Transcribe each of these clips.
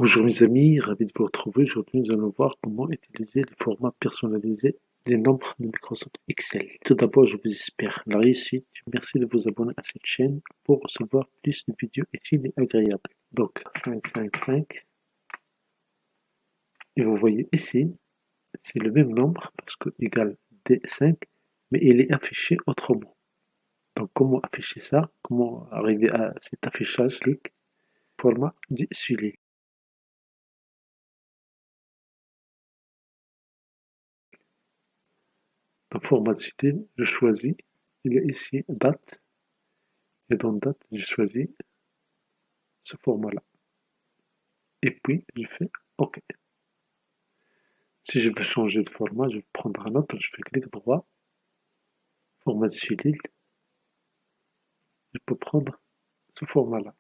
Bonjour mes amis, ravi de vous retrouver. Aujourd'hui, nous allons voir comment utiliser les formats personnalisés des nombres de Microsoft Excel. Tout d'abord, je vous espère la réussite. Merci de vous abonner à cette chaîne pour recevoir plus de vidéos utiles et agréables. Donc, 555. Et vous voyez ici, c'est le même nombre parce que égal D5, mais il est affiché autrement. Donc, comment afficher ça? Comment arriver à cet affichage? Clic, format du suivi. Dans format de style, je choisis, il est ici date, et dans date, je choisis ce format-là. Et puis, je fais OK. Si je veux changer de format, je vais prendre un autre, je fais clic droit, format de style, je peux prendre ce format-là.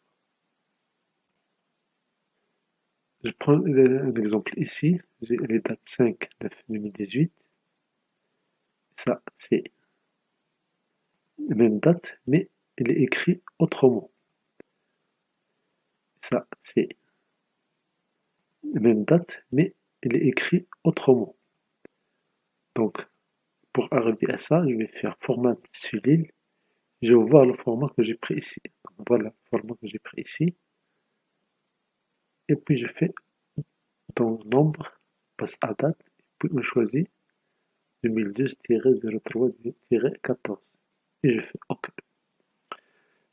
Je prends un exemple ici, j'ai les dates 5/9/2018. Ça, c'est la même date, mais elle est écrite autrement. Ça, c'est la même date, mais elle est écrite autrement. Donc, pour arriver à ça, je vais faire format style. Je vais voir le format que j'ai pris ici. Donc, voilà le format que j'ai pris ici. Et puis je fais dans nombre, passe à date, puis je choisis 2012-03-14. Et je fais OK.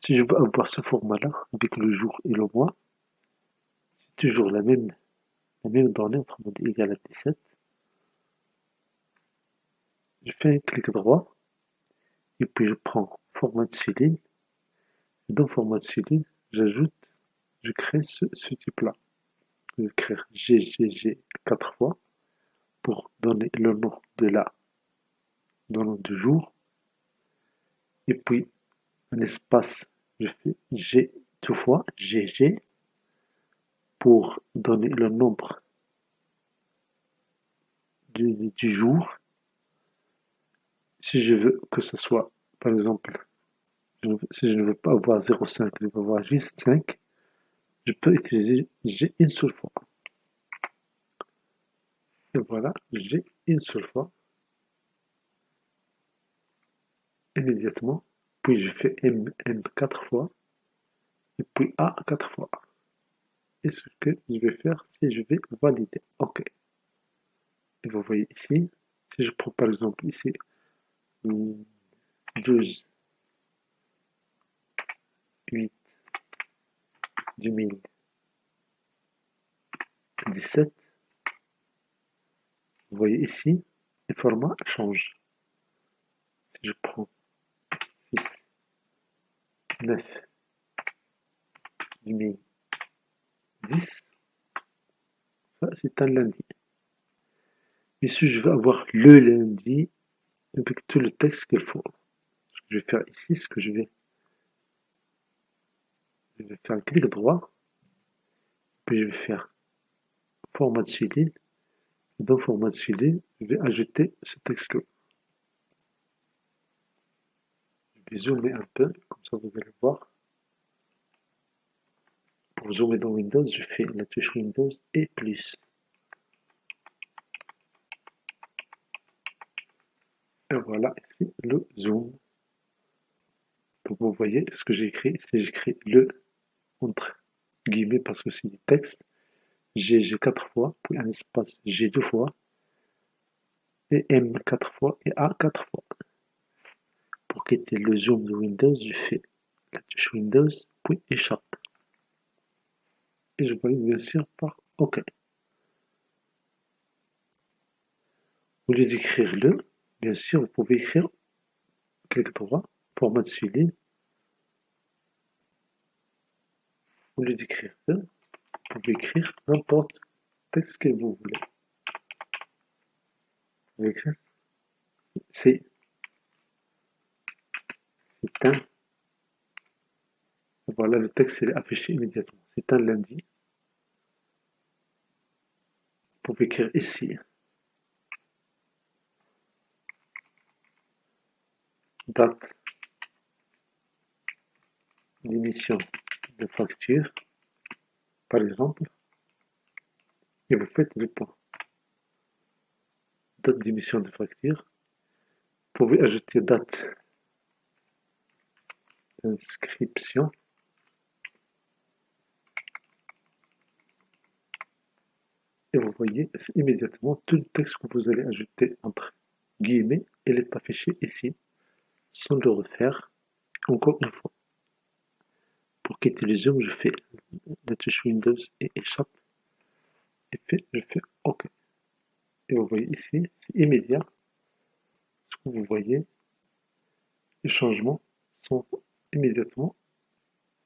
Si je veux avoir ce format-là, avec le jour et le mois, c'est toujours la même donnée, autrement dit égal à 17. Je fais un clic droit, et puis je prends format de cellule. Et dans format de cellule, j'ajoute, je crée ce type-là. Je vais écrire GGG 4 fois pour donner le nom de la dans le nom du jour. Et puis, un espace, je fais G deux fois, GG, pour donner le nombre du jour. Si je veux que ce soit, par exemple, si je ne veux pas avoir 0,5, je veux avoir juste 5, je peux utiliser G une seule fois. Et voilà, G une seule fois, immédiatement. Puis je fais M 4 fois, et puis A 4 fois. Et ce que je vais faire, c'est je vais valider. OK. Et vous voyez ici, si je prends par exemple ici 12, 8, 2017, vous voyez ici, le format change. Si je prends 6, 9, 2010, ça c'est un lundi. Et si je veux avoir le lundi, avec tout le texte qu'il faut, ce que je vais faire ici, je vais faire un clic droit, puis je vais faire format de cellule. Dans format de cellule, je vais ajouter ce texte-là. Je vais zoomer un peu, comme ça vous allez voir. Pour zoomer dans Windows, je fais la touche Windows et plus. Et voilà ici le zoom. Donc vous voyez ce que j'ai écrit, c'est j'écris le entre guillemets parce que c'est du texte. G 4 fois, puis un espace G 2 fois, et M 4 fois et A 4 fois. Pour quitter le zoom de Windows, je fais la touche Windows, puis échappe. Et je valide bien sûr par OK. Au lieu d'écrire le, bien sûr, vous pouvez écrire clic droit, format de cellule. Au lieu d'écrire le, vous pouvez écrire n'importe texte que vous voulez. Vous pouvez écrire c'est un. Voilà, le texte est affiché immédiatement. C'est un lundi. Vous pouvez écrire ici date d'émission de facture, par exemple. et vous faites le point. Date d'émission de facture. Vous pouvez ajouter date d'inscription. Et vous voyez immédiatement tout le texte que vous allez ajouter entre guillemets, il est affiché ici, sans le refaire. Encore une fois, pour quitter le zoom, je fais la touche Windows et échappe. Et puis, je fais OK. Et vous voyez ici, c'est immédiat. Ce que vous voyez, les changements sont immédiatement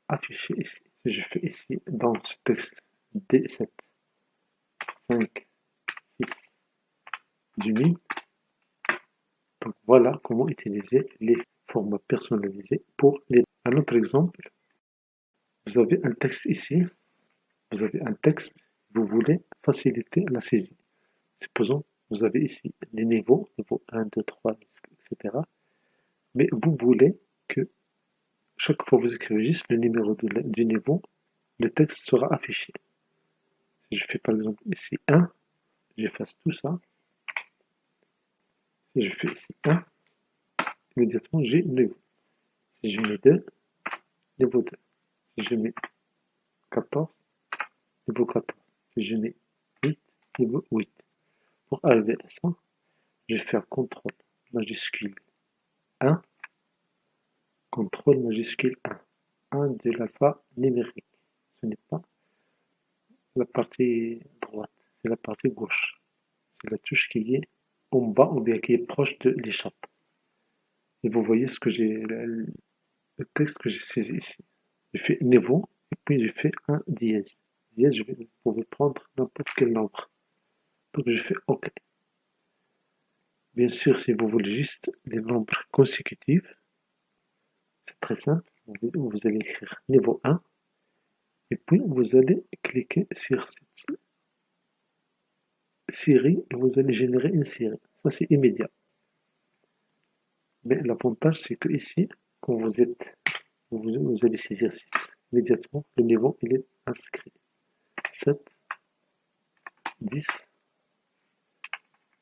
affichés ici. Si je fais ici, dans ce texte D7, 5, 6, du 1000, donc voilà comment utiliser les formats personnalisés pour les... Un autre exemple, vous avez un texte ici, vous avez un texte, vous voulez faciliter la saisie. Supposons, vous avez ici les niveaux, niveau 1, 2, 3, etc. Mais vous voulez que chaque fois que vous écrivez juste le numéro du niveau, le texte sera affiché. Si je fais par exemple ici 1, j'efface tout ça. Si je fais ici 1, immédiatement j'ai niveau. Si je mets 2, niveau 2. Si je mets 14, niveau 14. Si je mets 8, niveau 8. Pour arriver à ça, je vais faire CTRL majuscule 1, CTRL majuscule 1. 1 de l'alpha numérique. Ce n'est pas la partie droite, c'est la partie gauche. C'est la touche qui est en bas ou bien qui est proche de l'échappe. Et vous voyez ce que j'ai, le texte que j'ai saisi ici. J'ai fait niveau et puis j'ai fait un dièse. Dièse, vous pouvez prendre n'importe quel nombre. Donc je fais OK. Bien sûr, si vous voulez juste les nombres consécutifs, c'est très simple. Vous allez écrire niveau 1 et puis vous allez cliquer sur cette série et vous allez générer une série. Ça, c'est immédiat. Mais l'avantage, c'est que ici, quand vous allez saisir 6, immédiatement, le niveau, il est inscrit. 7, 10.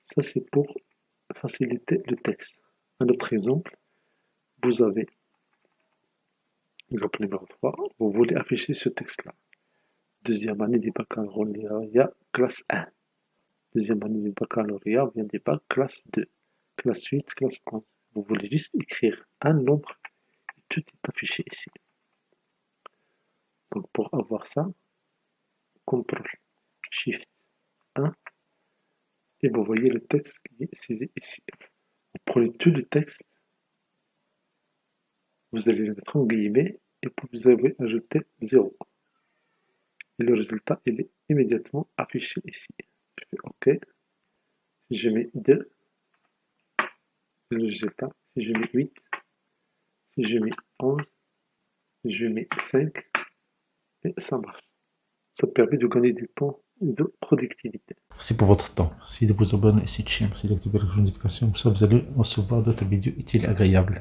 Ça, c'est pour faciliter le texte. Un autre exemple, vous avez, exemple numéro 3, vous voulez afficher ce texte-là. Deuxième année du baccalauréat, classe 1. Deuxième année du baccalauréat, vient des bacs, classe 2. Classe 8, classe 11. Vous voulez juste écrire un nombre et tout est affiché ici. Donc pour avoir ça, CTRL SHIFT 1 et vous voyez le texte qui est saisi ici. Vous prenez tout le texte, vous allez le mettre en guillemets et puis vous avez ajouté 0. Et le résultat il est immédiatement affiché ici. Je fais OK. Si je mets 2, le résultat. Si je mets 8, si je mets 11, si je mets 5, et ça marche. Ça permet de gagner du temps et de productivité. Merci pour votre temps. Merci de vous abonner à cette chaîne. Merci d'activer la notification. Comme ça, vous allez recevoir d'autres vidéos utiles et agréables.